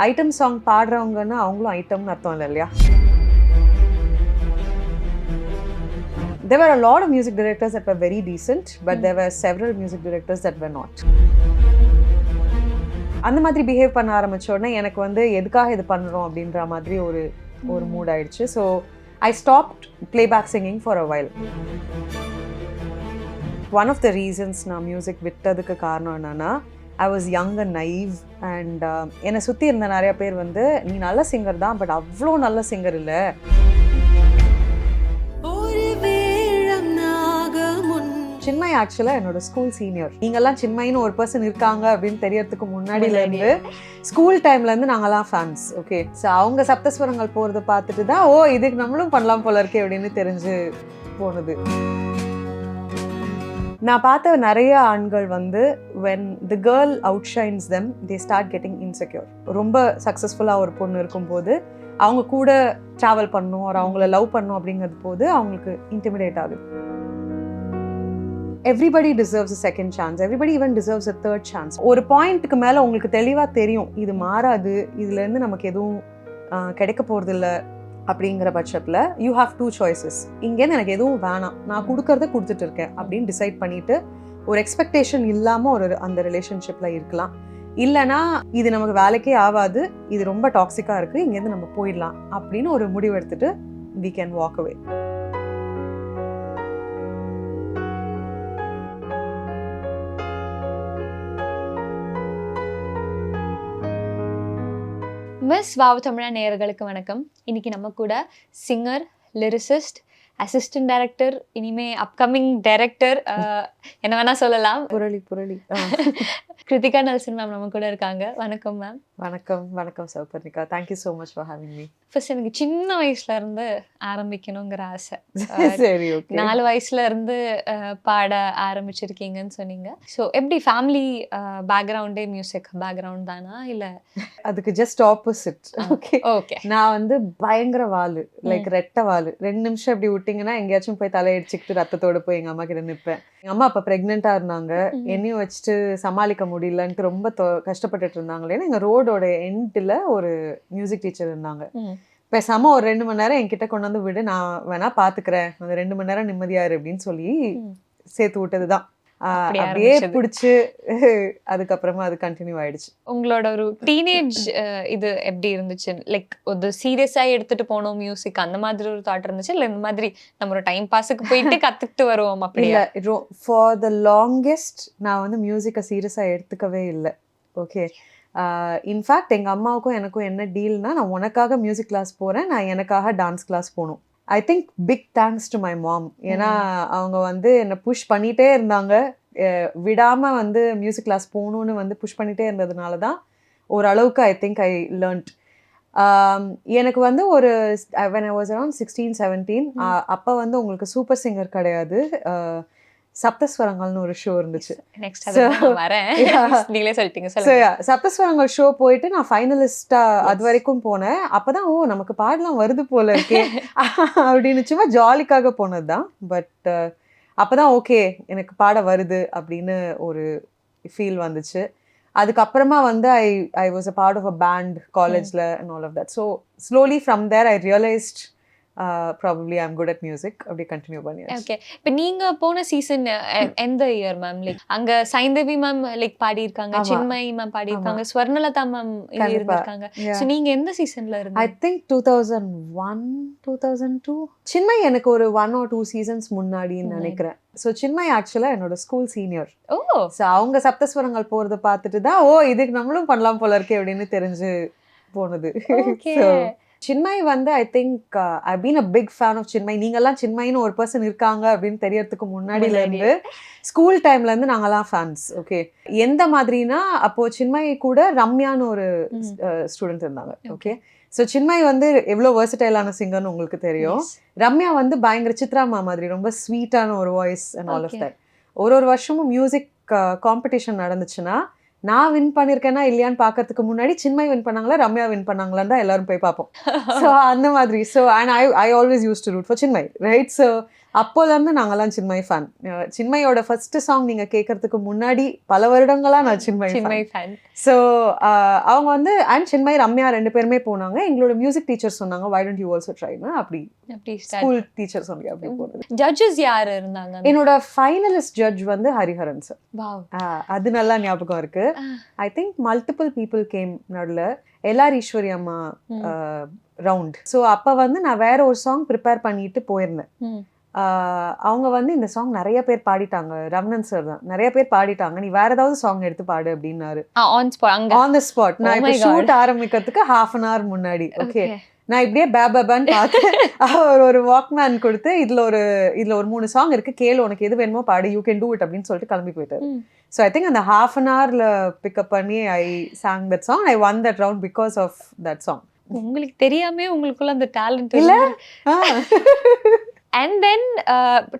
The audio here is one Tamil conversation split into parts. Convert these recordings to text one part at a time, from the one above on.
ஐட்டம் சாங் பாடுறவங்கன்னா அவங்களும் ஐட்டம்னு அர்த்தம் இல்லை இல்லையா? There were a lot of music directors that were very decent, but there were several music directors that were not. அந்த மாதிரி பிஹேவ் பண்ண ஆரம்பிச்ச உடனே எனக்கு வந்து எதுக்காக இது பண்ணுறோம் அப்படின்ற மாதிரி ஒரு மூட் ஆயிடுச்சு. So I stopped playback singing for a while. One of the reasons நான் மியூசிக் விட்டதுக்கு காரணம் என்னன்னா, I was young and naive and என்னை சுற்றி இருந்த நிறைய பேர் வந்து நீ நல்ல சிங்கர் தான், பட் அவ்வளோ நல்ல சிங்கர் இல்லை. சின்மய் ஆக்சுவலாக என்னோட ஸ்கூல் சீனியர். நீங்கள்லாம் சின்மயின்னு ஒரு பர்சன் இருக்காங்க அப்படின்னு தெரியறதுக்கு முன்னாடியிலேருந்து ஸ்கூல் டைம்லேருந்து நாங்கள்லாம் ஃபேன்ஸ். ஓகே, ஸோ அவங்க சப்தஸ்வரங்கள் போகிறத பார்த்துட்டு தான் இதுக்கு நம்மளும் பண்ணலாம் போல இருக்கே அப்படின்னு தெரிஞ்சு போனது. நான் பார்த்த நிறைய ஆண்கள் வந்து when the girl outshines them they start getting insecure. ரொம்ப சக்ஸஸ்ஃபுல்லாக ஒரு பொண்ணு இருக்கும்போது அவங்க கூட ட்ராவல் பண்ணணும், ஒரு அவங்கள லவ் பண்ணணும் அப்படிங்கிறது போது அவங்களுக்கு இன்டிமிடேட் ஆகுது. Everybody deserves a second chance. Everybody even deserves a third chance. ஒரு பாயிண்ட்டுக்கு மேலே உங்களுக்கு தெளிவாக தெரியும் இது மாறாது, இதுலேருந்து நமக்கு எதுவும் கிடைக்க போகிறதில்ல அப்படிங்கிற பட்சத்தில் யூ ஹாவ் டூ சாய்ஸஸ். இங்கேருந்து எனக்கு எதுவும் வேணாம், நான் கொடுக்கறத கொடுத்துட்டு இருக்கேன் அப்படின்னு டிசைட் பண்ணிவிட்டு ஒரு எக்ஸ்பெக்டேஷன் இல்லாமல் அந்த ரிலேஷன்ஷிப்பில் இருக்கலாம். இல்லைனா இது நமக்கு வேலைக்கே ஆகாது, இது ரொம்ப டாக்ஸிக்காக இருக்குது, இங்கேருந்து நம்ம போயிடலாம் அப்படின்னு ஒரு முடிவு எடுத்துட்டு we can walk away. Miss wow தமிழா நேயர்களுக்கு வணக்கம். இன்னைக்கு நம்ம கூட சிங்கர், லிரிசிஸ்ட், அசிஸ்டன்ட் டைரக்டர், இனிமே அப்கமிங் டைரக்டர், என்ன வேணா சொல்லலாம், புரளி கிருத்திகா நெல்சன் மேம் நம்ம கூட இருக்காங்க. வணக்கம் மேம். வணக்கம் Souparnika. Thank you so much for having me. First எனக்கு சின்ன வயசுல இருந்து ஆரம்பிக்கணுங்கிற ஆசை. சரி, ஓகே. 4 வயசுல இருந்து பாட ஆரம்பிச்சிருக்கீங்கன்னு சொன்னீங்க. ஸோ எப்படி ஃபேமிலி பேக்ரவுண்டே மியூசிக் பேக்ரவுண்ட் தானா இல்லை? அதுக்கு ஜஸ்ட் ஆப்போசிட். ஓகே, நான் வந்து பயங்கர வாலு, லைக் ரெட்டை வாலு. 2 நிமிஷம் இப்படி விட்டிங்கன்னா எங்கேயாச்சும் போய் தலையடிச்சுக்கிட்டு ரத்தத்தோடு போய் எங்கள் அம்மா கிட்ட நிற்பேன். எங்கள் அம்மா அப்போ ப்ரெக்னெண்ட்டாக இருந்தாங்க, என்னையும் வச்சுட்டு சமாளிக்க முடியலன்ட்டு ரொம்ப கஷ்டப்பட்டுட்டு இருந்தாங்களே. எங்கள் ரோடோட எண்டில் ஒரு மியூசிக் டீச்சர் இருந்தாங்க. பேசாமல் ஒரு 2 மணி நேரம் என்கிட்ட கொண்டு வந்து விடு, நான் வேணா பார்த்துக்கிறேன், அந்த 2 மணி நேரம் நிம்மதியாரு அப்படின்னு சொல்லி சேர்த்து விட்டது தான். அப்படியே பிடிச்சி அதுக்கப்புறமா அது கண்டினியூ ஆயிடுச்சு. உங்களோட ஒரு டீனேஜ் இது எப்படி இருந்துச்சு? லைக் ஒரு சீரியஸா எடுத்துட்டு போனோம் மியூசிக், அந்த மாதிரி ஒரு தாட் இருந்துச்சு இல்லை இந்த மாதிரி நம்ம ஒரு டைம் பாஸுக்கு போயிட்டு கத்துக்கிட்டு வருவோம் அப்படி? இல்லை, ஃபார் த லாங்கெஸ்ட் நான் வந்து மியூசிக்கை சீரியஸாக எடுத்துக்கவே இல்லை. ஓகே, இன்ஃபேக்ட் எங்கள் அம்மாவுக்கும் எனக்கும் என்ன டீல்னா, நான் உனக்காக மியூசிக் கிளாஸ் போகிறேன், நான் எனக்காக டான்ஸ் கிளாஸ் போகணும். I think big thanks to my mom. ஏன்னா அவங்க வந்து என்னை புஷ் பண்ணிகிட்டே இருந்தாங்க, விடாமல் வந்து மியூசிக் கிளாஸ் போகணுன்னு வந்து புஷ் பண்ணிகிட்டே இருந்ததுனால தான் ஓரளவுக்கு ஐ திங்க் ஐ லேர்ன்ட். எனக்கு வந்து ஒரு when I was around 16-17 அப்போ வந்து உங்களுக்கு சூப்பர் சிங்கர் கிடையாது, சப்தஸ்வரங்கள்னு ஒரு ஷோ இருந்துச்சு. சப்தஸ்வரங்கள் ஷோ போயிட்டு நான் ஃபைனலிஸ்டா அது வரைக்கும் போனேன். அப்பதான் நமக்கு பாடலாம் வருது போல இருக்கே அப்படின்னு சும்மா ஜாலிக்காக போனதுதான். பட் அப்பதான் ஓகே எனக்கு பாட வருது அப்படின்னு ஒரு ஃபீல் வந்துச்சு. அதுக்கப்புறமா வந்து I was a part of a band காலேஜ்ல and all of that. So slowly from there I realised probably I'm good at music. அப்படி கண்டினியூ பண்ணியாச்சு. ஓகே, இப்போ நீங்க போன சீசன் எந்த இயர் மேம்? லைக் அங்க சைந்தவி மேம் லைக் பாடி இருக்காங்க, சின்மய் மேம் பாடி இருக்காங்க, ஸ்வர்ணலதா மேம் இருக்காங்க. சோ நீங்க எந்த சீசன்ல இருந்தீங்க? I think 2001 2002. சின்மய் எனக்கு ஒரு 1 or 2 சீசன்ஸ் முன்னாடின்னு நினைக்கிறேன். ஸோ சின்மய் ஆக்சுவலாக என்னோட ஸ்கூல் சீனியர். ஸோ அவங்க சப்தஸ்வரங்கள் போகிறத பார்த்துட்டு தான் இதுக்கு நம்மளும் பண்ணலாம் போல இருக்கே அப்படின்னு தெரிஞ்சு போனது. சின்மய் வந்து I think I been a big fan of Chinmayi. நீங்கள்லாம் சின்மயின்னு ஒரு பர்சன் இருக்காங்க அப்படின்னு தெரியறதுக்கு முன்னாடியிலேருந்து ஸ்கூல் டைம்லேருந்து நாங்கள்லாம் ஃபேன்ஸ். ஓகே, எந்த மாதிரினா அப்போது சின்மய் கூட ரம்யான்னு ஒரு ஸ்டூடெண்ட் இருந்தாங்க. ஓகே, ஸோ சின்மய் வந்து எவ்வளோ வெர்சடைலான சிங்கர்னு உங்களுக்கு தெரியும். ரம்யா வந்து பயங்கர சித்ராமா மாதிரி ரொம்ப ஸ்வீட்டான ஒரு voice and all of that. ஒரு வருஷமும் மியூசிக் காம்படிஷன் நடந்துச்சுன்னா நான் வின் பண்ணியிருக்கேன்னா இல்லையான்னு பார்க்கறதுக்கு முன்னாடி சின்மய் வின் பண்ணாங்களா ரம்யா வின் பண்ணாங்களான்னு தான் எல்லாரும் போய் பார்ப்போம். ஸோ அந்த மாதிரி. So and I always used to root for Chinmayi, right? So அப்போல இருந்து நாங்கெல்லாம் சின்மய் ஃபேன். சின்மயோட ஃபர்ஸ்ட் சாங் நீங்க கேட்கறதுக்கு முன்னாடி பல வருடங்களா நான் சின்மய் ஃபேன். ஸோ அவங்க வந்து அண்ட் சின்மய் ரம்யா 2 பேருமே போனாங்க. எங்களோட மியூசிக் டீச்சர் சொன்னாங்க why don't you also try ன்னு. அப்படி ஸ்கூல் டீச்சர் சொன்னீங்க அப்படி போனது. ஜட்ஜஸ் யார் இருந்தாங்க? என்னோட ஃபைனலிஸ்ட் ஜட்ஜ் வந்து ஹரிஹரன் சார். அது நல்லா ஞாபகம் இருக்கு. I think multiple people came நடுல. எல்லார் ஈஸ்வரி அம்மா ரவுண்ட். ஸோ அப்போ வந்து நான் வேற ஒரு சாங் ப்ரிப்பேர் பண்ணிட்டு போயிருந்தேன். அவங்க வந்து இந்த சாங் நிறைய பேர் பாடிட்டாங்க. ரமணன் சார் தான் நிறைய பேர் பாடிட்டாங்க, நீ வேற ஏதாவது சாங் எடுத்து பாடு அப்படின்னாரு. On the spot. நான் இப்போ ஷூட் ஆரம்பிக்கிறதுக்கு 1/2 an hour முன்னாடி. ஓகே, நான் இப்படியே பேபான்னு பார்த்து அவர் ஒரு வாக்மேன் கொடுத்து இதுல ஒரு 3 சாங் இருக்கு, கேளு, உனக்கு எது வேணுமோ பாடு, யூ கேன் டூ இட் அப்படின்னு சொல்லிட்டு கிளம்பி போயிட்டாரு. ஸோ ஐ திங்க் அந்த 1/2 an hourல பிக்கப் பண்ணி I sang that song. I won that round because of that song. உங்களுக்கு தெரியாமே உங்களுக்குள்ள அந்த டேலண்ட் இல்ல. அண்ட் தென்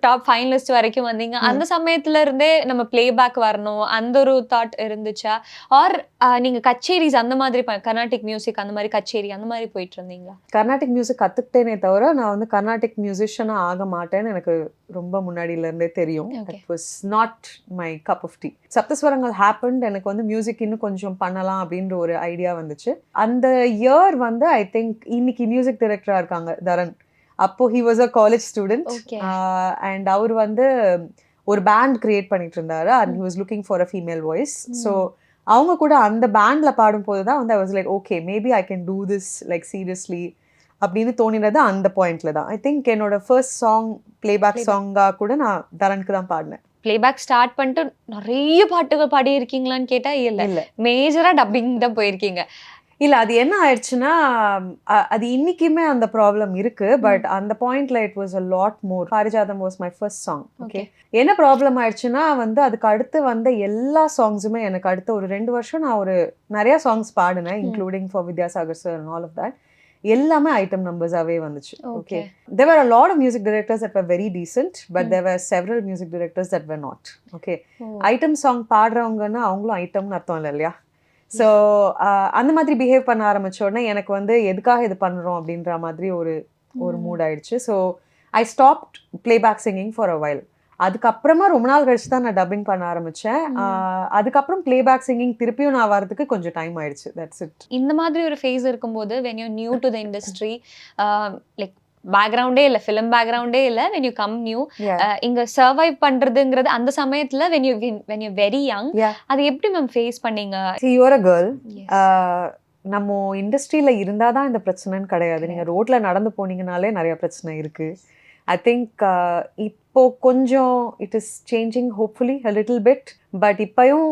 டாப் ஃபைனலிஸ்ட் வரைக்கும் வந்தீங்க. அந்த சமயத்துல இருந்தே நம்ம பிளேபேக் வரணும் அந்த ஒரு தாட் இருந்துச்சா? ஆர் நீங்க கச்சேரிஸ் அந்த மாதிரி கர்நாடிக் மியூசிக் அந்த மாதிரி கச்சேரி அந்த மாதிரி போயிட்டு இருந்தீங்களா? கர்நாடிக் மியூசிக் கத்துக்கிட்டேனே தவிர நான் வந்து கர்நாடிக் மியூசிஷியனா ஆக மாட்டேன்னு எனக்கு ரொம்ப முன்னாடியில இருந்தே தெரியும். It was not my cup of tea. Sapthaswarangal happened. எனக்கு வந்து மியூசிக் இன்னும் கொஞ்சம் பண்ணலாம் அப்படின்ற ஒரு ஐடியா வந்துச்சு. அந்த இயர் வந்து ஐ திங்க் இன்னைக்கு மியூசிக் டைரக்டரா இருக்காங்க தரன். அப்போ he was a college student. And அவர் வந்து ஒரு பேண்ட் கிரியேட் பண்ணிட்டு இருந்தாரு and he was looking for a female voice. So அவங்க கூட அந்த பேண்ட்ல பாடும்போது தான் வந்து I was like okay maybe I can do this like seriously அப்படின்னு தோணினது அந்த பாயிண்ட்ல தான். ஐ திங்க் என்னோட ஃபர்ஸ்ட் சாங் பிளேபேக் சாங்கா கூட நான் தரனுக்கு தான் பாடினேன். பிளேபேக் ஸ்டார்ட் பண்ணிட்டு நிறைய பாட்டுகள் பாடி இருக்கீங்களான்னு கேட்டா இல்ல, மேஜரா டப்பிங் தான் போயிருக்கீங்க. இல்ல அது என்ன ஆயிடுச்சுன்னா அது இன்னைக்குமே அந்த ப்ராப்ளம் இருக்கு. பட் அந்த பாயிண்ட்ல it was a lot more. Parijatham was my first song. Okay, என்ன ப்ராப்ளம் ஆயிடுச்சுன்னா வந்து அதுக்கு அடுத்து வந்த எல்லா சாங்ஸுமே எனக்கு அடுத்த ஒரு 2 வருஷம் நான் ஒரு நிறைய சாங்ஸ் பாடினேன், including for Vidyasagar sir and all of that. எல்லாமே ஐட்டம் நம்பர்ஸாவே வந்துச்சு. Okay, there were a lot of music directors that were very decent, but there were several music directors that were not. Okay, item song பாடுறவங்கன்னா அவங்களும் ஐட்டம்னு அர்த்தம் இல்லை இல்லையா? ஸோ அந்த மாதிரி பிஹேவ் பண்ண ஆரம்பிச்ச உடனே எனக்கு வந்து எதுக்காக இது பண்ணுறோம் அப்படின்ற மாதிரி ஒரு மூட் ஆயிடுச்சு. So I stopped playback singing for a while. அதுக்கப்புறமா ரொம்ப நாள் கழிச்சு தான் நான் டப்பிங் பண்ண ஆரம்பிச்சேன். அதுக்கப்புறம் பிளேபேக் சிங்கிங் திருப்பியும் நான் வரதுக்கு கொஞ்சம் டைம் ஆயிடுச்சு. That's it. இந்த மாதிரி ஒரு ஃபேஸ் இருக்கும்போது when you're new to the industry, like பேக்ரவுண்டே இல்லை, ஃபிலிம் பேக்ரவுண்டே இல்லை, when you come new, இங்க சர்வைவ் பண்றதுங்கிறது அந்த சமயத்துல when you're very young, அது எப்படி மேம் ஃபேஸ் பண்ணீங்க? You are a girl. நம்ம இண்டஸ்ட்ரியில இருந்தாதான் இந்த பிரச்சனைன்னு கிடையாது. நீங்க ரோட்ல நடந்து போனீங்கனாலே நிறைய பிரச்சனை இருக்கு. ஐ திங்க் இப்போ கொஞ்சம் it is changing hopefully a little bit. But இப்பயும்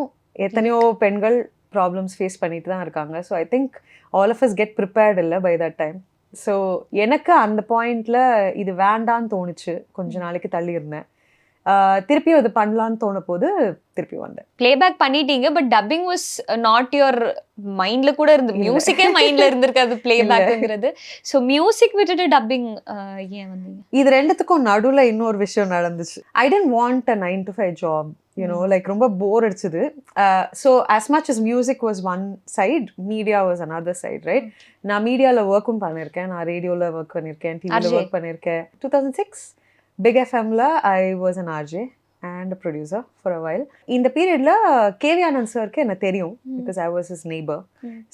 எத்தனையோ பெண்கள் ப்ராப்ளம்ஸ் ஃபேஸ் பண்ணிட்டு தான் இருக்காங்க. So I think all of us get prepared இல்லை பை தட் டைம். ஸோ எனக்கு அந்த பாயிண்ட்ல இது வேண்டான்னு தோணுச்சு. கொஞ்ச நாளைக்கு தள்ளி இருந்தேன். திருப்பியும் அது பண்ணலான்னு தோண போது திருப்பி வந்தேன். பிளேபேக் பண்ணிட்டீங்க, but dubbing was not your மைண்ட்ல கூட இருந்து, மியூசிக்கே மைண்ட்ல இருந்திருக்காது பிளேபேக்ங்கிறது. ஸோ மியூசிக் விட்டுட்டு டப்பிங் ஏன் வந்தீங்க? இது ரெண்டுத்துக்கும் நடுவில் இன்னொரு விஷயம் நடந்துச்சு. I didn't want a 9 to 5 job. Like ரொம்ப போர் அடிச்சுது. So as much as music was one side, media was another side, right? நான் மீடியாவில் ஒர்க்கும் பண்ணியிருக்கேன், நான் ரேடியோவில் ஒர்க் பண்ணியிருக்கேன், டிவியில் ஒர்க் பண்ணியிருக்கேன். 2006 பிக் எஃப்எம்ல I was an RJ and a producer for a while. இந்த பீரியட்ல கேவி ஆனந்த் சாருக்கு என்ன தெரியும் because I was his neighbor.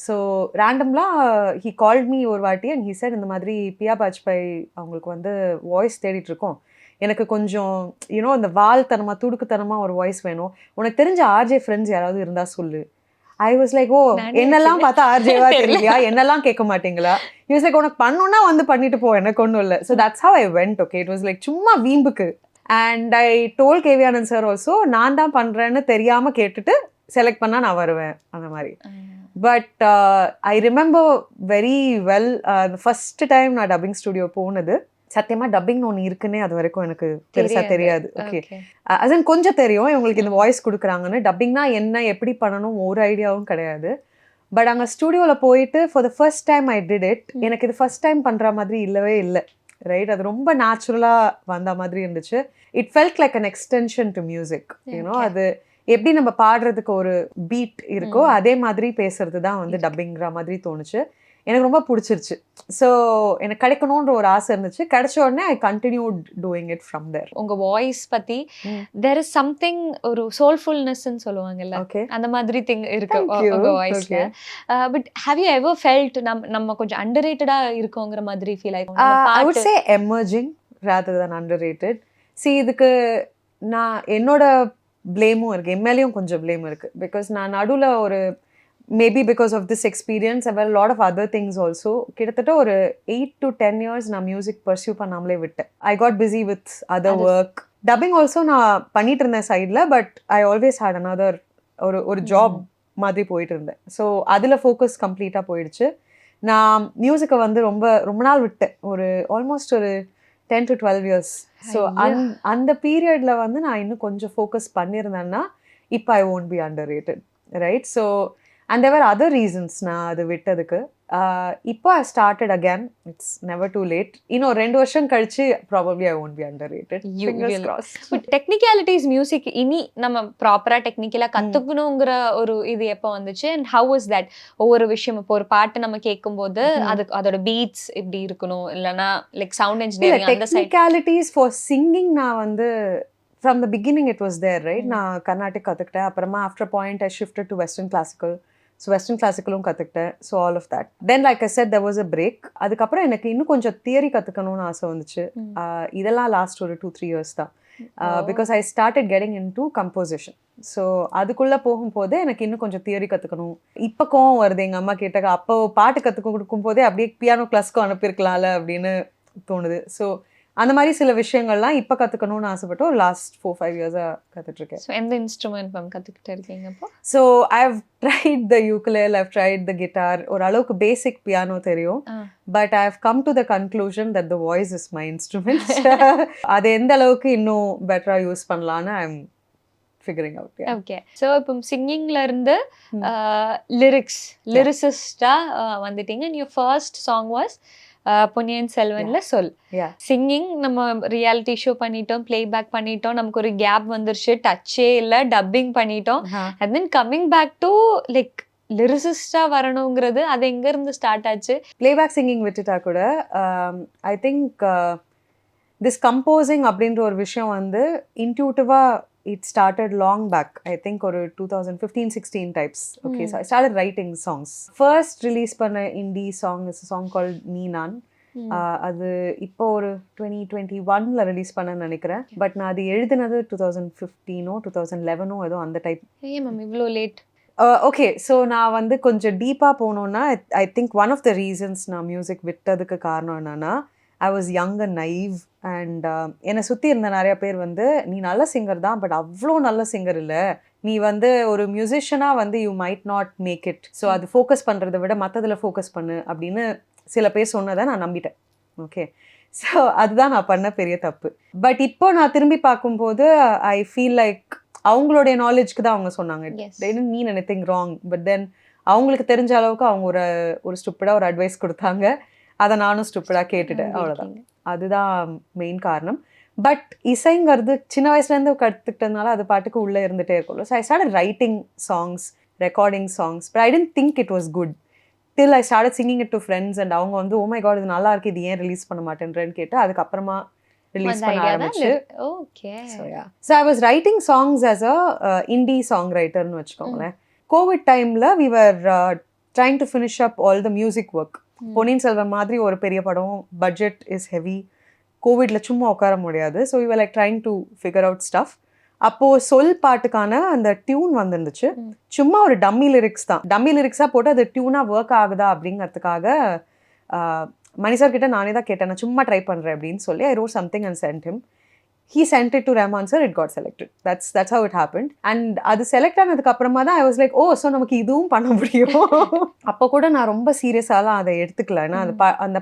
So ரேண்டம்லாம் he called me ஒரு வாட்டி and he said இந்த மாதிரி பியா பாஜ்பாய் அவங்களுக்கு வந்து வாய்ஸ் தேடிட்டு இருக்கோம், எனக்கு கொஞ்சம் இந்த வால்தனமா துடுக்குத்தனமா ஒரு வாய்ஸ் வேணும், உனக்கு தெரிஞ்ச ஆர்ஜே ஃப்ரெண்ட்ஸ் யாராவது இருந்தா சொல்லு. ஐ வாஸ் லைக், ஓ என்னெல்லாம் பார்த்தா ஆர்ஜேவா தெரியலையா, என்னெல்லாம் கேட்க மாட்டீங்களா? he was like, உனக்கு பண்ணணும்னா வந்து பண்ணிட்டு போ, எனக்கு ஒன்றும் இல்லை. So that's how I went. Okay, it was like சும்மா வீம்புக்கு. And I told K V Anand sir also, நான் தான் பண்றேன்னு தெரியாம கேட்டுட்டு செலக்ட் பண்ணா நான் வருவேன் அந்த மாதிரி. But I remember very well first time நான் டப்பிங் ஸ்டுடியோ போனது. சத்தியமா டப்பிங் ஒன்று இருக்குன்னே அது வரைக்கும் எனக்கு பெருசா தெரியாது. ஓகே, அதன் கொஞ்சம் தெரியும் இவங்களுக்கு இந்த வாய்ஸ் கொடுக்குறாங்கன்னு. டப்பிங்னா என்ன, எப்படி பண்ணணும் ஒரு ஐடியாவும் கிடையாது. பட் அங்கே ஸ்டுடியோவில் போயிட்டு for the first time I did it. எனக்கு இது ஃபர்ஸ்ட் டைம் பண்ணுற மாதிரி இல்லவே இல்லை, ரைட்? அது ரொம்ப நேச்சுரலாக வந்த மாதிரி இருந்துச்சு. It felt like an extension to music. அது எப்படி நம்ம பாடுறதுக்கு ஒரு பீட் இருக்கோ அதே மாதிரி பேசுறது தான் வந்து டப்பிங்கிற மாதிரி தோணுச்சு. எனக்கு ரொம்ப பிடிச்சிருச்சு. ஸோ எனக்கு கிடைக்கணுன்ற ஒரு ஆசை இருந்துச்சு. கிடைச்ச உடனே I continued doing it from there. உங்க வாய்ஸ் பத்தி தேர் இஸ் சம்திங் ஒரு சோல்ஃபுல்னஸ்ன்னு சொல்லுவாங்கல்ல, ஓகே, அந்த மாதிரி திங் இருக்கு Thank you. உங்க வாய்ஸ்ல. But have you ever felt நம்ம கொஞ்சம் அண்டர்ரேட்டடா இருக்கோங்கிற மாதிரி feel I would say emerging rather than underrated. See, இதுக்கு நான் என்னோட பிளேமும் இருக்கு, எம்எல்ஏயும் கொஞ்சம் பிளேம் இருக்கு. பிகாஸ் நான் நடுவில் ஒரு maybe because of this experience and lot of other things also கிட்டத்தட்ட ஒரு 8 to 10 years நான் மியூசிக் பர்சியூ பண்ணாமலே விட்டேன். I got busy with other work. Dubbing also நான் பண்ணிட்டு இருந்தேன் சைடில். But I always had another ஒரு ஜாப் மாதிரி போயிட்டு இருந்தேன். ஸோ அதில் ஃபோக்கஸ் கம்ப்ளீட்டாக போயிடுச்சு. நான் மியூசிக்கை வந்து ரொம்ப நாள் விட்டேன், ஒரு ஆல்மோஸ்ட் ஒரு 10 to 12 years. ஸோ அந்த பீரியடில் வந்து நான் இன்னும் கொஞ்சம் ஃபோக்கஸ் பண்ணியிருந்தேன்னா இப்போ ஐ won't be underrated, right? So and there were other reasons நான் அது விட்டதுக்கு. இப்போ I started again. It's never too late. இன்னும் 2 வருஷம் கழிச்சு probably I won't be underrated. Fingers crossed. But technicalities music இனி நம்ம ப்ராப்பரா டெக்னிக்கலா கத்துக்கணுங்கிற ஒரு இது எப்போ வந்துச்சு? And how was that? ஒவ்வொரு விஷயம் இப்போ ஒரு பாட்டு நம்ம கேட்கும்போது அதோட பீட்ஸ் எப்படி இருக்கணும், இல்லைன்னா லைக் சவுண்ட் இன்ஜினியரிங் அந்த சைட் technicalities for singing நான் வந்து from the beginning it was there, right? நான் கர்நாடிக் கற்றுக்கிட்டேன். அப்புறமா after a point I shifted to Western classical. So western கிளாசிக்கலும் கற்றுக்கிட்டேன். So all of that. Then like I said there was a break. அதுக்கப்புறம் எனக்கு இன்னும் கொஞ்சம் தியரி கற்றுக்கணும்னு ஆசை வந்துச்சு. இதெல்லாம் லாஸ்ட் ஒரு 2-3 years தான். Because I started getting in to composition. So அதுக்குள்ளே போகும்போதே எனக்கு இன்னும் கொஞ்சம் தியரி கற்றுக்கணும். இப்போ கோவம் வருது எங்கள் அம்மா கேட்டாங்க, அப்போ பாட்டு கற்றுக்க கொடுக்கும் போதே அப்படியே பியானோ கிளாஸ்க்கும் அனுப்பியிருக்கலாம்ல அப்படின்னு தோணுது. ஸோ அந்த மாதிரி சில விஷயங்கள்லாம் இப்போ கற்றுக்கணும்னு ஆசைப்பட்டு ஒரு லாஸ்ட் 4-5 yearsஆக கற்றுட்ருக்கேன். ஸோ எந்த இன்ஸ்ட்ருமெண்ட் மேம் கற்றுக்கிட்டே இருக்கீங்க இப்போ? So I have tried the ukulele, I have tried the guitar. ஓரளவுக்கு பேசிக் பியானோ தெரியும். But I have come to the conclusion that the voice is my instrument. அது எந்த அளவுக்கு இன்னும் பெட்டராக யூஸ் பண்ணலான்னு I am figuring out. Okay. So இப்போ சிங்கிங்ல இருந்து லிரிசிஸ்டா வந்துட்டீங்க. And your first song was பொன்னியின் செல்வன்ல சொல். சிங்கிங் நம்ம ரியாலிட்டி ஷோ பண்ணிட்டோம், பிளேபேக் பண்ணிட்டோம், நமக்கு ஒரு கேப் வந்துருச்சு, டச்சே இல்லை, டப்பிங் பண்ணிட்டோம். And then coming back to like லிரிசிஸ்டா வரணுங்கிறது அது எங்க இருந்து ஸ்டார்ட் ஆச்சு? பிளேபேக் சிங்கிங் விட்டுட்டா கூட ஐ திங்க் திஸ் கம்போசிங் அப்படின்ற ஒரு விஷயம் வந்து இன்ட்யூட்டிவா it started long back. I think ஒரு 2015-16 types. Okay, so I started writing songs. First release பண்ண indie song is a song called நீ நான். அது இப்போ ஒரு 2021ல ரிலீஸ் பண்ண நினைக்கிறேன். பட் நான் அது எழுதினது 2015 2011 ஏதோ அந்த டைப். ஏன் மேம் இவ்வளோ லேட்? ஓகே, ஸோ நான் வந்து கொஞ்சம் டீப்பாக போனோன்னா I think one of the reasons நான் மியூசிக் விட்டதுக்கு காரணம் என்னன்னா I was young and naive. And என்னை சுற்றி இருந்த நிறைய பேர் வந்து நீ நல்ல சிங்கர் தான், பட் அவ்வளோ நல்ல சிங்கர் இல்லை, நீ வந்து ஒரு மியூசிஷியனாக வந்து you might not make it, so அது ஃபோக்கஸ் பண்ணுறதை விட மற்றதில் ஃபோக்கஸ் பண்ணு அப்படின்னு சில பேர் சொன்னதை நான் நம்பிட்டேன். ஓகே, ஸோ அதுதான் நான் பண்ண பெரிய தப்பு. பட் இப்போ நான் திரும்பி பார்க்கும்போது ஐ ஃபீல் லைக் அவங்களுடைய நாலேஜ்க்கு தான் அவங்க சொன்னாங்க. they didn't mean anything wrong, but then அவங்களுக்கு தெரிஞ்ச அளவுக்கு அவங்க ஒரு ஸ்டூப்பிடாக ஒரு அட்வைஸ் கொடுத்தாங்க, அதை நானும் ஸ்டூப்பிடாக கேட்டுட்டேன், அவ்வளோதான். அதுதான் மெயின் காரணம். பட் இசைங்கிறது சின்ன வயசுலேருந்து கற்றுக்கிட்டதுனால அது பாட்டுக்கு உள்ளே இருந்துகிட்டே இருக்கும்ல. So I started writing songs, recording songs, but I didn't think it was good till I started singing it to friends. And அவங்க வந்து ஓ மை காட் இது நல்லா இருக்கு, இது ஏன் ரிலீஸ் பண்ண மாட்டேன்றேன்னு கேட்டு அதுக்கப்புறமா ரிலீஸ் பண்ண ஆரம்பிச்சு. So I was writing songs as a indie song ரைட்டர்னு வச்சுக்கோங்களேன். கோவிட் டைமில் we were trying to finish up all the music work. Ponniyin Selvan மாதிரி ஒரு பெரிய படம், பட்ஜெட் இஸ் ஹெவி, கோவிட்ல சும்மா உட்கார முடியாது. So we were like trying to figure out stuff. அப்போது சொல் பாட்டுக்கான அந்த டியூன் வந்துருந்துச்சு. சும்மா ஒரு டம்மி லிரிக்ஸ் தான், டம்மி லிரிக்ஸாக போட்டு அது டியூனாக ஒர்க் ஆகுதா அப்படிங்கிறதுக்காக மணி சார் கிட்ட நானே தான் கேட்டேன், நான் சும்மா ட்ரை பண்ணுறேன் அப்படின்னு சொல்லி I wrote something and sent him. He sent it to Rahman sir, it got selected. That's how it happened. And அது செலக்ட் ஆனதுக்கு அப்புறமா தான் I was like, oh, so நமக்கு இதுவும் பண்ண முடியும். அப்போ கூட நான் ரொம்ப சீரியஸாலாம் அதை எடுத்துக்கல. ஏன்னா அந்த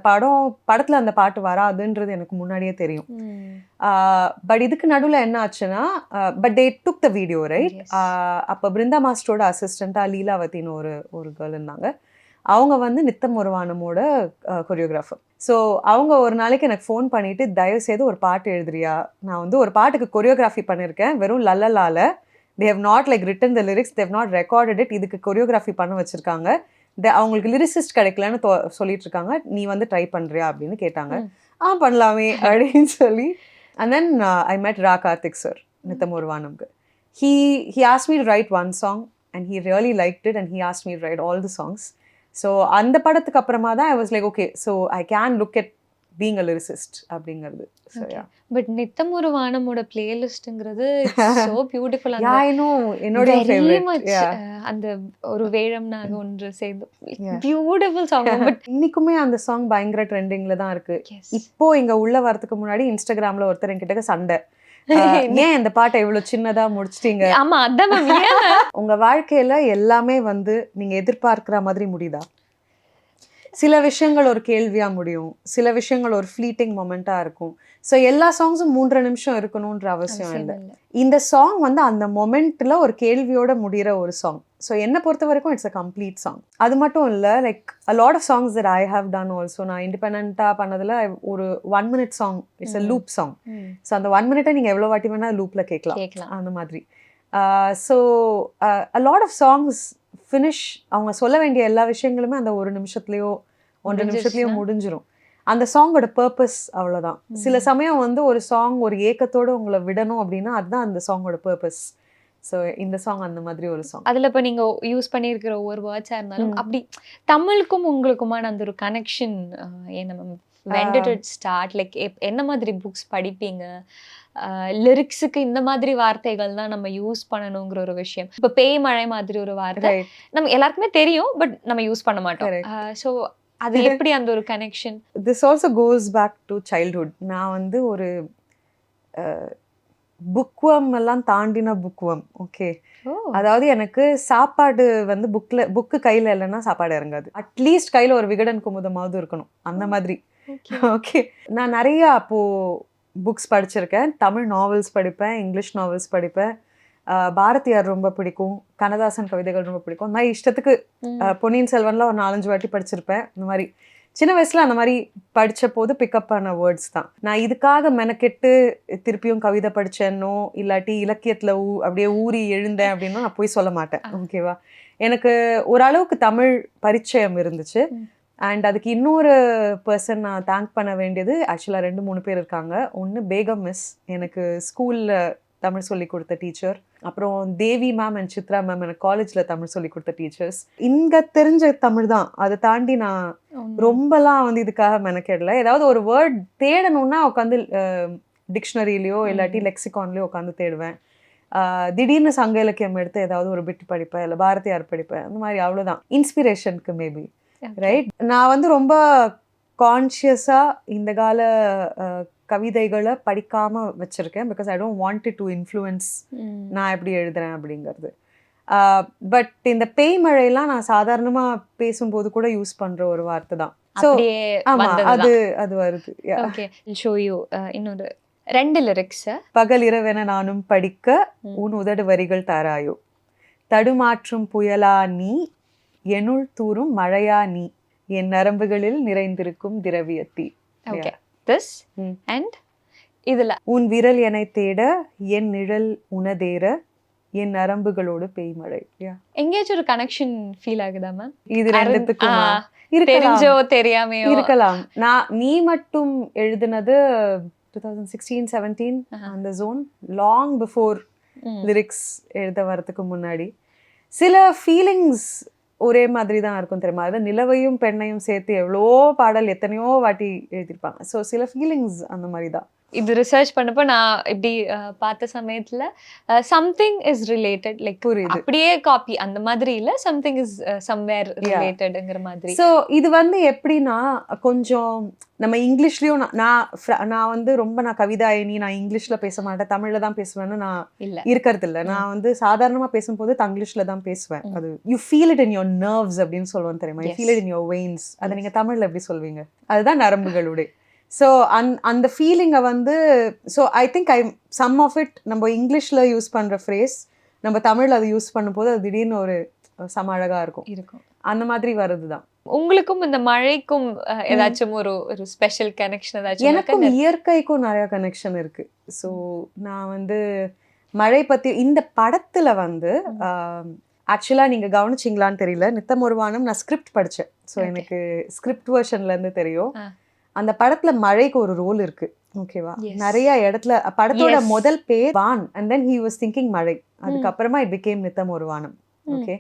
படத்தில் அந்த பாட்டு வராதுன்றது எனக்கு முன்னாடியே தெரியும். பட் இதுக்கு நடுவில் என்ன ஆச்சுன்னா, but they took the video, right? அப்போ பிருந்தா மாஸ்டரோட அசிஸ்டண்ட்டாக லீலாவதின்னு ஒரு கேர்ள் இருந்தாங்க. அவங்க வந்து நித்தம் ஒருவானமோட கொரியோகிராஃபர். ஸோ அவங்க ஒரு நாளைக்கு எனக்கு ஃபோன் பண்ணிவிட்டு தயவு செய்து ஒரு பாட்டு எழுதுறியா, நான் வந்து ஒரு பாட்டுக்கு கொரியோகிராஃபி பண்ணியிருக்கேன், வெறும் லல்லலால, they have not like written the lyrics, they have not recorded it, இதுக்கு கொரியோகிராஃபி பண்ண வச்சுருக்காங்க, அவங்களுக்கு லிரிசிஸ்ட் கிடைக்கலன்னு சொல்லிட்டு இருக்காங்க, நீ வந்து ட்ரை பண்றியா அப்படின்னு கேட்டாங்க. பண்ணலாமே அப்படின்னு சொல்லி. அண்ட் தென் ஐ மெட் ரா கார்த்திக் சார் நித்தம் ஒரு வானம்க்கு. he asked me to write one song and he really liked it and he asked me to write all the songs. So அந்த படத்துக்கு அப்புறமா தான் I was like okay, so I can look at being a lyricist அப்படிங்கிறது. So yeah. பட் நித்தம் ஒரு வானமோட பிளேலிஸ்ட்ங்கிறது so beautiful. Yeah, I know. என்னோட favorite. அந்த ஒரு வேழம் நாங்க ஒன்று சேர்ந்து பியூட்டிஃபுல் சாங். பட் இன்னைக்குமே அந்த சாங் பயங்கர ட்ரெண்டிங்ல தான் இருக்கு. இப்போ இங்க உள்ள வரதுக்கு முன்னாடி இன்ஸ்டாகிராம்ல ஒருத்தர் என்கிட்ட சண்டை, ஏன் இந்த பாட்டை இவ்வளவு சின்னதா முடிச்சிட்டீங்க. ஆமா அதான் உங்க வாழ்க்கையில எல்லாமே வந்து நீங்க எதிர்பார்க்கிற மாதிரி முடியுதா? சில விஷயங்கள் ஒரு கேள்வியா முடியும், சில விஷயங்கள் ஒரு ஃப்ளீட்டிங் மொமெண்டா இருக்கும். ஸோ எல்லா சாங்ஸும் 3 நிமிஷம் இருக்கணும்ன்ற அவசியம் இல்லை. இந்த சாங் வந்து அந்த மொமெண்ட்ல ஒரு கேள்வியோட முடிகிற ஒரு சாங். ஸோ என்னை பொறுத்த வரைக்கும் இட்ஸ் அ கம்ப்ளீட் சாங். அது மட்டும் இல்லை, like a lot of songs that I have done also. நான் இண்டிபெண்ட்டாக பண்ணதில் ஒரு 1 minute song, it's a loop song. So அந்த 1 minute நீங்கள் எவ்வளோ வாட்டி வேணால் லூப்பில் கேட்கலாம் அந்த மாதிரி. So a lot of songs finish, அவங்க சொல்ல வேண்டிய எல்லா விஷயங்களுமே அந்த 1 நிமிஷத்துலையோ 1 நிமிஷத்துலையோ முடிஞ்சிடும். அந்த சாங்கோட பர்பஸ் அவ்வளோதான். சில சமயம் வந்து ஒரு சாங் ஒரு ஏக்கத்தோடு உங்களை விடணும் அப்படின்னா அதுதான் அந்த சாங்கோட பர்பஸ். ஸோ இந்த சாங் அந்த மாதிரி ஒரு சாங். அதில் இப்போ நீங்கள் யூஸ் பண்ணியிருக்கிற ஒவ்வொரு வேர்ட்ஸாக இருந்தாலும் அப்படி தமிழுக்கும் உங்களுக்குமான அந்த ஒரு கனெக்ஷன் என்ன ma'am? when did it start? Like என்ன மாதிரி புக்ஸ் படிப்பீங்க? லிரிக்ஸுக்கு இந்த மாதிரி வார்த்தைகள் தான் நம்ம யூஸ் பண்ணணுங்கிற ஒரு விஷயம். இப்போ பேய் மழை மாதிரி ஒரு வார்த்தை நம்ம எல்லாருக்குமே தெரியும், பட் நம்ம யூஸ் பண்ண மாட்டோம். ஸோ அது எப்படி அந்த ஒரு connection? This also goes back to childhood. நான் வந்து ஒரு புக்வம் எல்லாம் தாண்டின புக்வம். ஓகே, அதாவது எனக்கு சாப்பாடு வந்து புக்கு கையில் இல்லைன்னா சாப்பாடு இறங்காது. அட்லீஸ்ட் கையில் ஒரு விகடன் குமுதமாவது இருக்கணும், அந்த மாதிரி. ஓகே, நான் நிறைய அப்போ புக்ஸ் படிச்சிருக்கேன். தமிழ் நாவல்ஸ் படிப்பேன், இங்கிலீஷ் நாவல்ஸ் படிப்பேன். பாரதியார் ரொம்ப பிடிக்கும், கண்ணதாசன் கவிதைகள் ரொம்ப பிடிக்கும். இந்த மாதிரி இஷ்டத்துக்கு பொன்னியின் செல்வன்ல ஒரு 4-5 வாட்டி படிச்சிருப்பேன். இந்த மாதிரி சின்ன வயசுல அந்த மாதிரி படிச்ச போது பிக்கப் ஆன வேர்ட்ஸ் தான். நான் இதுக்காக மெனக்கெட்டு திருப்பியும் கவிதை படிச்சேன்னோ இல்லாட்டி இலக்கியத்துல அப்படியே ஊறி எழுந்தேன் அப்படின்னா நான் போய் சொல்ல மாட்டேன். ஓகேவா, எனக்கு ஓரளவுக்கு தமிழ் பரிச்சயம் இருந்துச்சு. அண்ட் அதுக்கு இன்னொரு பர்சன் நான் தேங்க் பண்ண வேண்டியது, ஆக்சுவலாக 2-3 பேர் இருக்காங்க. ஒன்று பேகம் மிஸ், எனக்கு ஸ்கூலில் தமிழ் சொல்லி கொடுத்த டீச்சர். அப்புறம் தேவி மேம் அண்ட் சித்ரா மேம் எனக்கு காலேஜில் தமிழ் சொல்லி கொடுத்த டீச்சர்ஸ். இங்கே தெரிஞ்ச தமிழ் தான், அதை தாண்டி நான் ரொம்பலாம் வந்து இதுக்காக மெனக்கெடல. ஏதாவது ஒரு வேர்ட் தேடணும்னா உட்காந்து டிக்ஷனரியிலையோ இல்லாட்டி லெக்சிகான்லேயோ உட்காந்து தேடுவேன். திடீர்னு சங்க இலக்கியம் எடுத்து ஏதாவது ஒரு பிட் படிப்பேன், இல்லை பாரதியார் படிப்பேன், அந்த மாதிரி. அவ்வளோதான் இன்ஸ்பிரேஷனுக்கு மேபி. ரைட், நான் வந்து ரொம்ப கான்ஷியஸாக இந்த கால கவிதைகளை படிக்காம வச்சிருக்கேன். Because I don't want it to influence நான் எப்படி எழுதுறேன் அப்படிங்கிறது. பட் இந்த பேய் மழையெல்லாம் நான் சாதாரணமா பேசும்போது கூட யூஸ் பண்ற ஒரு வார்த்தை தான். ஸோ ஆமா, அது வருது. ஓகே, ஷோ யூ இன்னொரு 2 லிரிக்ஸ். பகல் இரவென நானும் படிக்க உன் உதடு வரிகள் தாராயோ, தடுமாற்றும் புயலா நீ, எனுள் தூரும் மழையா நீ, என் நரம்புகளில் நிறைந்திருக்கும் திரவியத்தி. ஓகே, திஸ் அண்ட் இதுல உன் விரல் என்னை தேட, என் நிழல் உனதேற, என் நரம்புகளோடு பெய்மழை. எங்கேயாச்சும் ஒரு கனெக்ஷன் ஃபீல் ஆகுதா மேம்? இது ரெண்டுத்துக்கும் தெரிஞ்சோ தெரியாமையோ இருக்கலாம். நான் நீ மட்டும் எழுதுனது 2016-17 அந்த ஜோன், லாங் பிஃபோர் லிரிக்ஸ் எழுத வரதுக்கு முன்னாடி. சில ஃபீலிங்ஸ் ஒரே மாதிரி தான் இருக்கும் தெரியுமா. அது நிலவையும் பெண்ணையும் சேர்த்து எவ்வளோ பாடல் எத்தனையோ வாட்டி எழுதியிருப்பாங்க. ஸோ சில ஃபீலிங்ஸ் அந்த மாதிரி தான். இது ரிசர்ச் பண்ணப்போ நான் இப்படி பார்த்த சமயத்துல சம்திங் இஸ் ரிலேட்டட், லைக் புரியுது, அப்படியே காப்பி அந்த மாதிரி இல்ல, சம்திங் இஸ் சம்வேர் ரிலேட்டட்ங்கிற மாதிரி. ஸோ இது வந்து எப்படின்னா கொஞ்சம் நம்ம இங்கிலீஷ்லயும் நான் வந்து ரொம்ப நான் கவிதாயினி, நான் இங்கிலீஷ்ல பேச மாட்டேன், தமிழ்ல தான் பேசுவேன்னு நான் இருக்கிறது இல்லை. நான் வந்து சாதாரணமா பேசும்போது தங்கிலீஷ்ல தான் பேசுவேன். அது you feel it in your nerves அப்படின்னு சொல்லுவேன் தெரியுமா. You feel it in your veins. அதை நீங்க தமிழ்ல எப்படி சொல்வீங்க? அதுதான் நரம்புகளுடைய. ஸோ அந்த ஃபீலிங்கை வந்து, so I think some of it நம்ம இங்கிலீஷில் யூஸ் பண்ணுற ஃப்ரேஸ் நம்ம தமிழில் அதை யூஸ் பண்ணும்போது அது திடீர்னு ஒரு செம அழகாக இருக்கும். அந்த மாதிரி வருது தான். உங்களுக்கும் இந்த மழைக்கும் ஏதாச்சும் ஒரு ஸ்பெஷல் கனெக்ஷன் ஏதாச்சும்? எனக்கும் இயற்கைக்கும் நிறைய கனெக்ஷன் இருக்கு. ஸோ நான் வந்து மழை பற்றி இந்த படத்தில் வந்து ஆக்சுவலாக நீங்கள் கவனிச்சிங்களான்னு தெரியல, நித்தம் ஒரு வானம் நான் ஸ்கிரிப்ட் படித்தேன். ஸோ எனக்கு ஸ்கிரிப்ட் வெர்ஷன்லேருந்து தெரியும். அந்த படத்தில் மழைக்கு ஒரு ரோல் இருக்கு, ஓகேவா? நிறைய இடத்துல படத்தோட முதல் பேர் வான், and then he was thinking மழை. அதுக்கப்புறமா இட் பிகேம் நித்தம் ஒரு வானம். ஓகே,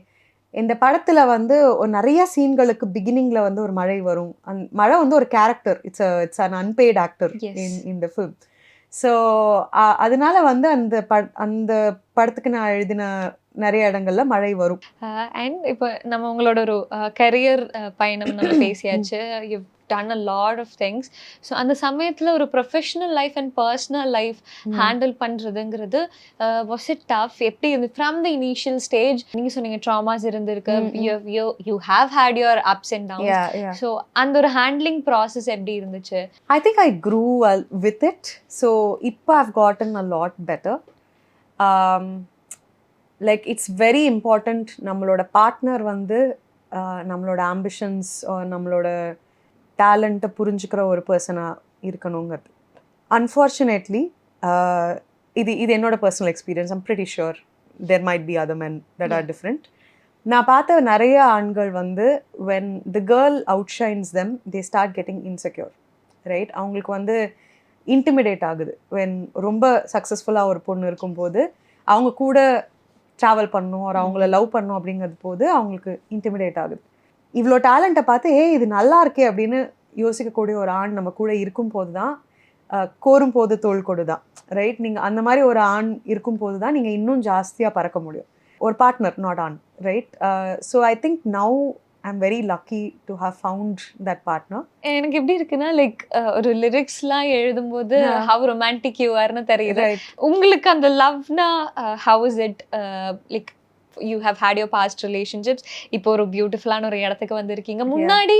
இந்த படத்துல வந்து நிறைய சீன்களுக்கு பிகினிங்ல வந்து ஒரு மழை வரும். மழை வந்து ஒரு character, it's an unpaid actor in the film. So அதனால வந்து அந்த படத்துக்கு நான் எழுதின நிறைய இடங்கள்ல மழை வரும். அண்ட் இப்போ நம்ம உங்களோட ஒரு கரியர் பயணம் நம்ம பேசியாச்சு. you've done a lot of things. So அந்த சமயத்தில் ஒரு professional life and personal life handle பண்ணுறதுங்கிறது வாஸ் இட் டஃப்? எப்படி இருந்து ஃப்ரம் த இனிஷியல் ஸ்டேஜ்? நீங்கள் சொன்னீங்க ட்ராமாஸ் இருந்திருக்கு, you have had your ups and downs. So அந்த ஒரு ஹேண்ட்லிங் ப்ராசஸ் எப்படி இருந்துச்சு? I think I grew with it. So இப்போ I've gotten a lot better. Like it's very important நம்மளோட பார்ட்னர் வந்து நம்மளோட ஆம்பிஷன்ஸ் நம்மளோட டேலண்ட்டை புரிஞ்சுக்கிற ஒரு பர்சனாக இருக்கணுங்கிறது. அன்ஃபார்ச்சுனேட்லி இது என்னோட personal experience. I'm pretty sure there might be other men that are different. நான் பார்த்த நிறைய ஆண்கள் வந்து when the girl outshines them they start getting insecure, right? அவங்களுக்கு வந்து இன்டிமிடேட் ஆகுது. when ரொம்ப சக்ஸஸ்ஃபுல்லாக ஒரு பொண்ணு இருக்கும்போது அவங்க கூட ட்ராவல் பண்ணணும், ஒரு அவங்கள லவ் பண்ணணும் அப்படிங்கிறது போது அவங்களுக்கு இன்டிமிடேட் ஆகுது. இவ்வளோ டேலண்ட்டை பார்த்து இது நல்லா இருக்கே அப்படின்னு யோசிக்கக்கூடிய ஒரு ஆண் நம்ம கூட இருக்கும் போது தான், கோரும் போது தோள் கொடு தான், ரைட்? நீங்கள் அந்த மாதிரி ஒரு ஆண் இருக்கும் போது தான் நீங்கள் இன்னும் ஜாஸ்தியாக பறக்க முடியும். ஒரு partner, not on, right? So I think now I am very lucky to have found that partner. எனக்கு எப்படி இருக்குன்னா, லைக் ஒரு லிரிக்ஸ்லாம் எழுதும்போது ஹவ் ரொமான்டிக் யூ ஆர்னு தெரியுது. உங்களுக்கு அந்த லவ்னா how is it? Like you have had your past relationships, இப்போ ஒரு பியூட்டிஃபுல்லான ஒரு இடத்துக்கு வந்திருக்கீங்க. முன்னாடி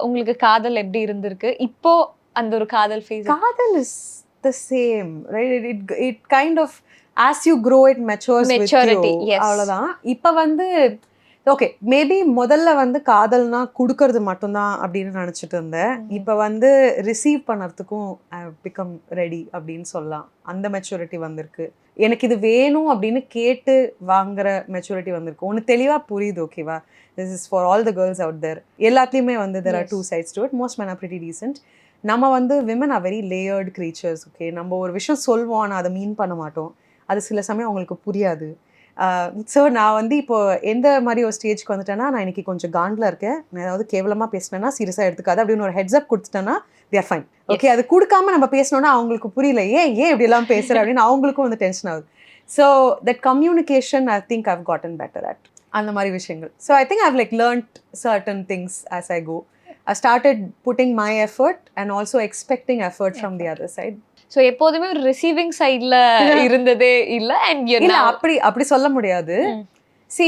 உங்களுக்கு காதல் எப்படி இருந்திருக்கு? இப்போ அந்த ஒரு காதல் ஃபேஸ்? காதல் is the same, right? It kind of as you grow it matures with you. Yes. அவ்வளவுதான். இப்போ வந்து ஓகே, மேபி முதல்ல வந்து காதல்னா கொடுக்கறது மட்டும்தான் அப்படின்னு நினச்சிட்டு இருந்தேன். இப்போ வந்து ரிசீவ் பண்ணுறதுக்கும் ஐ பிகம் ரெடி அப்படின்னு சொல்லலாம். அந்த மெச்சூரிட்டி வந்திருக்கு. எனக்கு இது வேணும் அப்படின்னு கேட்டு வாங்குற மெச்சூரிட்டி வந்திருக்கு. ஒன்று தெளிவாக புரியுது, ஓகேவா? This is for all the girls out there. எல்லாத்துலேயுமே வந்து there are two sides to it. Most men are pretty decent. நம்ம வந்து women are very layered creatures, okay? நம்ம ஒரு விஷயம் சொல்வோம், ஆனால் அதை மீன் பண்ண மாட்டோம். அது சில சமயம் அவங்களுக்கு புரியாது. ஸோ நான் வந்து இப்போ எந்த மாதிரி ஒரு ஸ்டேஜ்க்கு வந்துட்டேன்னா, நான் இன்னைக்கு கொஞ்சம் காண்டில் இருக்கேன், நான் ஏதாவது கேவலமாக பேசினேன்னா சீரியஸாக எடுத்துக்காது அப்படின்னு ஒரு ஹெட்ஸ்அப் கொடுத்துட்டேன்னா they are fine. ஓகே, அது கொடுக்காம நம்ம பேசணும்னா அவங்களுக்கு புரியல, ஏன் இப்படிலாம் பேசுகிற அப்படின்னு அவங்களுக்கும் வந்து டென்ஷன் ஆகுது. So that communication I think I've gotten better at அந்த மாதிரி விஷயங்கள். So I think I've like learned certain things as I go. I started putting my effort and also expecting effort from the other side. So எப்போதுமே ஒரு ரிசீவிங் சைட்ல இருந்ததே இல்ல. அண்ட் இல்ல, அப்படி சொல்ல முடியாது. சி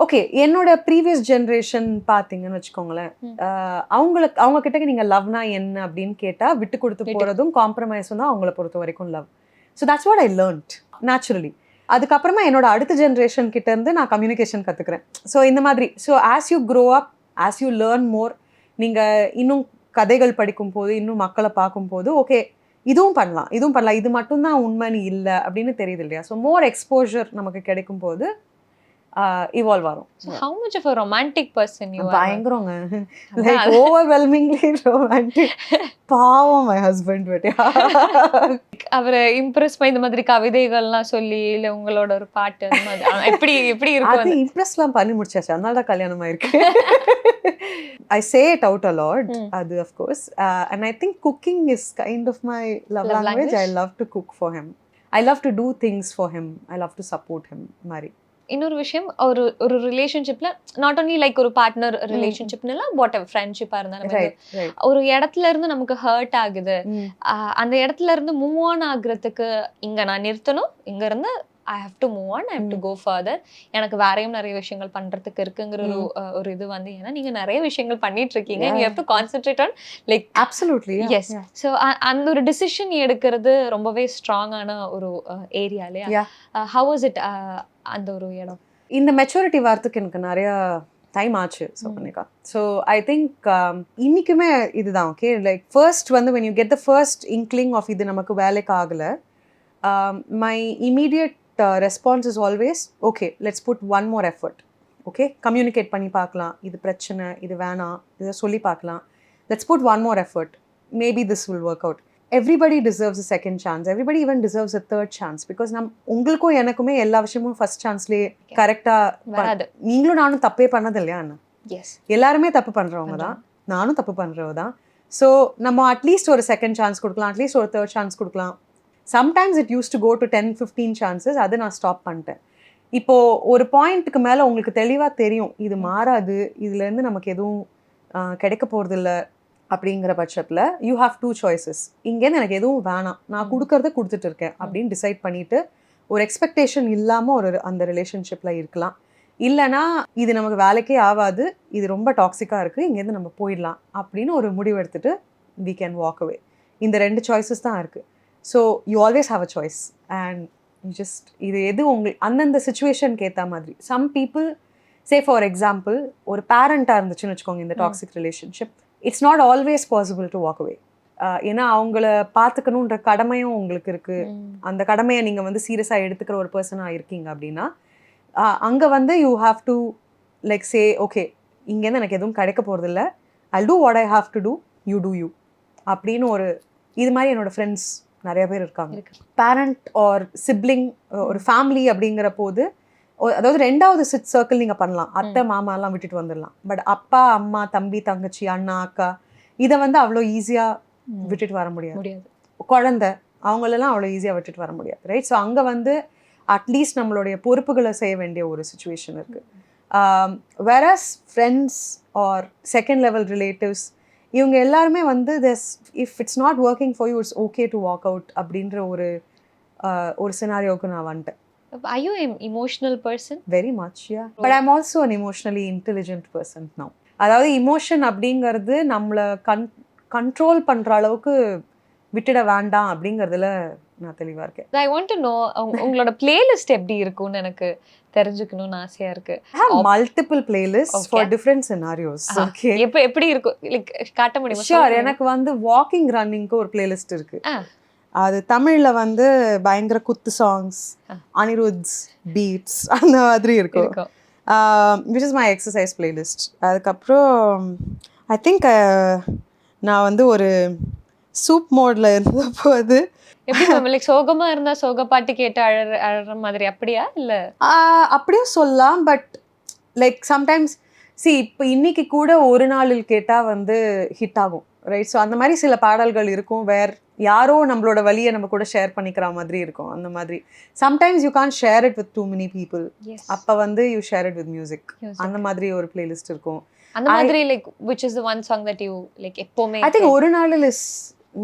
ஓகே, என்னோட ப்ரீவியஸ் ஜென்ரேஷன் பார்த்தீங்கன்னு வச்சுக்கோங்களேன், அவங்க கிட்ட நீங்க லவ்னா என்ன அப்படின்னு கேட்டா விட்டு கொடுத்து போறதும் காம்ப்ரமைஸும் தான் அவங்கள பொறுத்த வரைக்கும் love. So that's what I learned naturally. அதுக்கப்புறமா என்னோட அடுத்த ஜென்ரேஷன் கிட்ட இருந்து நான் கம்யூனிகேஷன் கத்துக்கிறேன். ஸோ இந்த மாதிரி. So as you grow up, as you learn more, நீங்கள் இன்னும் கதைகள் படிக்கும் போது, இன்னும் மக்களை பார்க்கும் போது, ஓகே இதுவும் பண்ணலாம், இது மட்டும்தான் உண்மைன்னு இல்லை அப்படின்னு தெரியுது இல்லையா? ஸோ மோர் எக்ஸ்போஜர் நமக்கு கிடைக்கும் போது இவால்வ் ஆகும். How much of a romantic person you are? பயங்கரங்க, லைக் ஓவர்வெல்மிங்லி ரொமான்டிக். பாவம் மை ஹஸ்பண்ட். பட் அவரை இம்ப்ரெஸ் பண்ணி இந்த மாதிரி கவிதைகள்லாம் சொல்லி, இல்லை உங்களோட ஒரு பாட்டு அந்த மாதிரி எப்படி இருக்கும்? அது இம்ப்ரெஸ்லாம் பண்ணி முடிச்சாச்சு, அதனால தான் கல்யாணம் ஆயிருக்கு. I say it out a lot, அது of course, and I think cooking is kind of my love language. I love to cook for him. I love to do things for him. I love to support him. மாதிரி இன்னொரு விஷயம், ஒரு ரிலேஷன்ஷிப்ல நாட் ஒன்லி லைக் ஒரு பார்ட்னர் ரிலேஷன்ஷிப்னால வாட் எவர் ஃப்ரெண்ட்ஷிப்பா இருந்தாலும் ஒரு இடத்துல இருந்து நமக்கு ஹர்ட் ஆகுது. அந்த இடத்துல இருந்து மூவ் ஆன் ஆகுறதுக்கு இங்க நான் நிறுத்தணும், இங்க இருந்து I have to move on, I have to go further, எனக்கு வேறையும் நிறைய விஷயங்கள் பண்றதுக்கு இருக்குங்கிற ஒரு இது வந்து, ஏன்னா நீங்க நிறைய விஷயங்கள் பண்ணிட்டு இருக்கீங்க, you have to concentrate on like absolutely S. So அந்த ஒரு டிசிஷன் எடுக்கிறது ரொம்பவே ஸ்ட்ராங்கான ஒரு ஏரியா இல்லையா? ஹவ் வாஸ் இட் அந்த ஒரு இடம்? இந்த மெச்சூரிட்டி வரத்துக்கு எனக்கு நிறைய டைம் ஆச்சு. ஸோ ஐ திங்க் இன்னைக்குமே இதுதான். ஓகே, லைக் ஃபர்ஸ்ட் வந்து when you get the first inkling of இது நமக்கு வேலைக்கு ஆகலை, my immediate response is always okay let's put one more effort. Okay communicate பண்ணி பார்க்கலாம், இது பிரச்சனை, இது வேணாம், இதை சொல்லி பார்க்கலாம், let's put one more effort, maybe this will work out. Everybody deserves a second chance, everybody even deserves a third chance. Because உங்களுக்கும் எனக்குமே எல்லா விஷயமும் ஃபர்ஸ்ட் சான்ஸ்லேயே கரெக்டாக, நீங்களும் நானும் தப்பே பண்ணது இல்லையா அண்ணா? எல்லாருமே தப்பு பண்ணுறவங்க தான், நானும் தப்பு பண்ணுறவ தான். ஸோ நம்ம அட்லீஸ்ட் ஒரு செகண்ட் சான்ஸ் கொடுக்கலாம், அட்லீஸ்ட் ஒரு தேர்ட் சான்ஸ் கொடுக்கலாம். Sometimes it use to go to 10-15 chances. அது நான் ஸ்டாப் பண்ணிட்டேன். இப்போது ஒரு பாயிண்ட்டுக்கு மேலே உங்களுக்கு தெளிவாக தெரியும் இது மாறாது, இதுலேருந்து நமக்கு எதுவும் கிடைக்க போகிறதில்ல அப்படிங்கிற பட்சத்தில் யூ ஹாவ் 2 choices. இங்கேருந்து எனக்கு எதுவும் வேணாம், நான் கொடுக்கறத கொடுத்துட்டு இருக்கேன் அப்படின்னு டிசைட் பண்ணிவிட்டு ஒரு எக்ஸ்பெக்டேஷன் இல்லாமல் அந்த ரிலேஷன்ஷிப்பில் இருக்கலாம். இல்லைனா இது நமக்கு வேலைக்கே ஆகாது, இது ரொம்ப டாக்ஸிக்காக இருக்குது, இங்கேருந்து நம்ம போயிடலாம் அப்படின்னு ஒரு முடிவு எடுத்துகிட்டு we can walk away. இந்த 2 choices தான் இருக்குது. So you always have a choice and just இது எது உங்களுக்கு அந்தந்த சுச்சுவேஷனுக்கு ஏற்ற மாதிரி. Some people say for example ஒரு பேரண்ட்டாக இருந்துச்சுன்னு வச்சுக்கோங்க இந்த toxic relationship, it's not always possible to walk away. ஏன்னா அவங்கள பார்த்துக்கணுன்ற கடமையும் உங்களுக்கு இருக்குது. அந்த கடமையை நீங்கள் வந்து சீரியஸாக எடுத்துக்கிற ஒரு பர்சனாக இருக்கீங்க அப்படின்னா அங்கே வந்து you have to like say okay இங்கேருந்து எனக்கு எதுவும் கிடைக்க போகிறதில்ல, I'll do what I have to do, you do you அப்படின்னு ஒரு இது மாதிரி என்னோடய ஃப்ரெண்ட்ஸ் நிறைய பேர் இருக்காங்க. பேரண்ட் ஆர் சிப்ளிங் ஒரு ஃபேமிலி அப்படிங்கிற போது அதாவது 2வது சர்க்கிள் நீங்கள் பண்ணலாம், அத்தை மாமாலாம் விட்டுட்டு வந்துடலாம். பட் அப்பா அம்மா தம்பி தங்கச்சி அண்ணா அக்கா இதை வந்து அவ்வளோ ஈஸியாக விட்டுட்டு வர முடியாது. குழந்தை அவங்களெல்லாம் அவ்வளோ ஈஸியாக விட்டுட்டு வர முடியாது, ரைட்? ஸோ அங்கே வந்து அட்லீஸ்ட் நம்மளுடைய பொறுப்புகளை செய்ய வேண்டிய ஒரு சுச்சுவேஷன் இருக்குது. Various friends or second level relatives இவங்க எல்லாருமே வந்து if it's not working for you it's okay to walk out அப்படின்ற ஒரு சினாரியோவுக்கு நான் வந்துட்டேன். Are you an emotional person? Very much, yeah. But I'm also an emotionally intelligent person now. அதாவது இமோஷன் அப்படிங்கிறது நம்மளை கண்ட்ரோல் பண்ணுற அளவுக்கு விட்டுட வேண்டாம் அப்படிங்கிறதுல நான் தெளிவாக இருக்கேன். I want to know உங்களோட பிளேலிஸ்ட் எப்படி இருக்கும்னு எனக்கு தெரிஞ்சுக்கணும்னு ஆசையா இருக்கு. I have multiple playlists for different scenarios. Okay. எப்படி இருக்கும் லைக் காட்ட முடியுமா? Sure. எனக்கு வந்து வாக்கிங் ரன்னிங்க்கு ஒரு பிளேலிஸ்ட் இருக்கு. அது தமிழ்ல வந்து பயங்கர குத்து சாங்ஸ், அனிருத்ஸ் பீட்ஸ் அந்த மாதிரி இருக்கும். Which is my exercise playlist. அதுக்கப்புறம் ஐ திங்க் நான் வந்து ஒரு சூப் மோட்ல இருந்தப்போ அது எப்படி லைக் சோகமா இருந்தா சோக பாட்டு கேட்டு அழற மாதிரி அப்படியா? இல்ல அப்படியும் சொல்லலாம். பட் லைக் சம்டைம்ஸ் இப்போ இன்னைக்கு கூட ஒரு நாளில் கேட்டா வந்து ஹிட் ஆகும், ரைட்? ஸோ அந்த மாதிரி சில பாடல்கள் இருக்கும் வேர் யாரோ நம்மளோட வழியை நம்ம கூட ஷேர் பண்ணிக்கிற மாதிரி இருக்கும். அந்த மாதிரி sometimes you can share it with too many people, அப்போ வந்து you share it with music. அந்த மாதிரி ஒரு பிளேலிஸ்ட் இருக்கும். அந்த மாதிரி like which is the one song that you like எப்பவுமே? I think ஒரு நாளில் is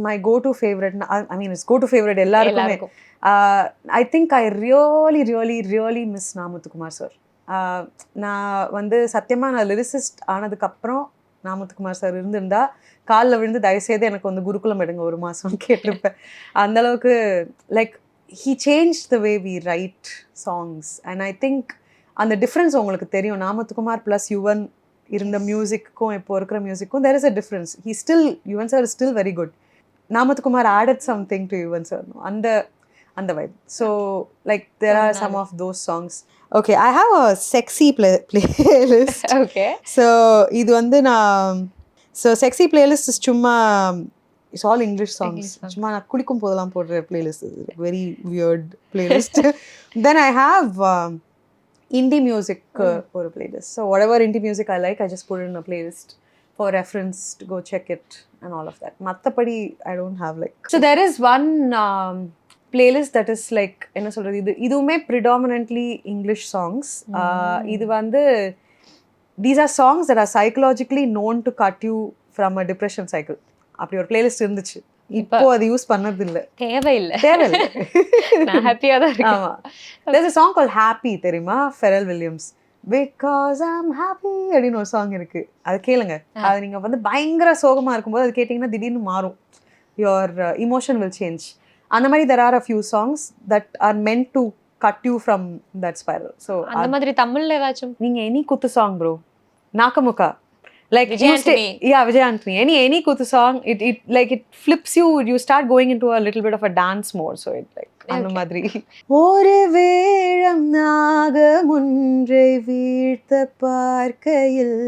my go-to favorite. I mean it's go-to favorite எல்லாருக்குமே. I think I really miss Na Muthukumar sir. நான் வந்து சத்தியமா நான் லிரிசிஸ்ட் ஆனதுக்கப்புறம் நாமுத்துக்குமார் சார் இருந்திருந்தா காலில் விழுந்து தயவுசெய்து எனக்கு வந்து குருகுலம் எடுங்க ஒரு மாதம் கேட்டிருப்பேன். அந்தளவுக்கு like he changed the way we write songs and I think அந்த டிஃப்ரென்ஸ் உங்களுக்கு தெரியும். நாமுத்துக்குமார் ப்ளஸ் யுவன் இருந்த மியூசிக்கும் இப்போ இருக்கிற மியூசிக்கும் there is a difference. Yuvan sir is still very good. Na Muthukumar added something to Yuvan sir, அந்த vibe. So like there are some of those songs. Okay, I have a sexy playlist. Okay. So இது வந்து நான் sexy playlist is சும்மா it's all English songs. சும்மா நான் குளிக்கும் போதெல்லாம் போடுற playlist. Very weird playlist. Then I have indie music ஒரு playlist. So whatever indie music I like, I just put it in a playlist for reference to go check it and all of that. மத்தபடி I don't have like. So there is one playlist that is like என்ன சொல்றது, இதுவுமே predominantly English songs. இது வந்து these are songs that are psychologically known to cut you from a depression cycle. அப்படி ஒரு பிளேலிஸ்ட் இருந்துச்சு. இப்போ அது யூஸ் பண்ணது இல்ல, தேவையில்லை. நான் ஹாப்பியா தான் இருக்கேன். ஆமா, there's a song called Happy, தெரியுமா? Pharrell Williams. Because I'm happy அப்படின்னு ஒரு சாங் இருக்கு, அது கேளுங்க. அது நீங்க வந்து பயங்கர சோகமா இருக்கும்போது அது கேட்டீங்கன்னா திடீர்னு மாறும், your emotion will change. அந்த மாதிரி there are a few songs that are meant to cut you from that spiral. So அந்த மாதிரி தமிழ்ல ஏதாச்சும் நீங்க எனி குத்து song bro, Nakka Mukka like Vijay you stay, Antony. yeah, Vijay Antony, any Kuthu song, it like it flips you, you start going into a little bit of a dance mode, so it like அந்த Okay. மாதிரி ஒரு வேழம் நாகமொன்றை வீழ்த்த பார்க்கையில்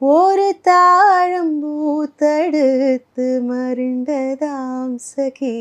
ஒரு தாழம் பூத்தடுத்து மருண்டதாம் சகி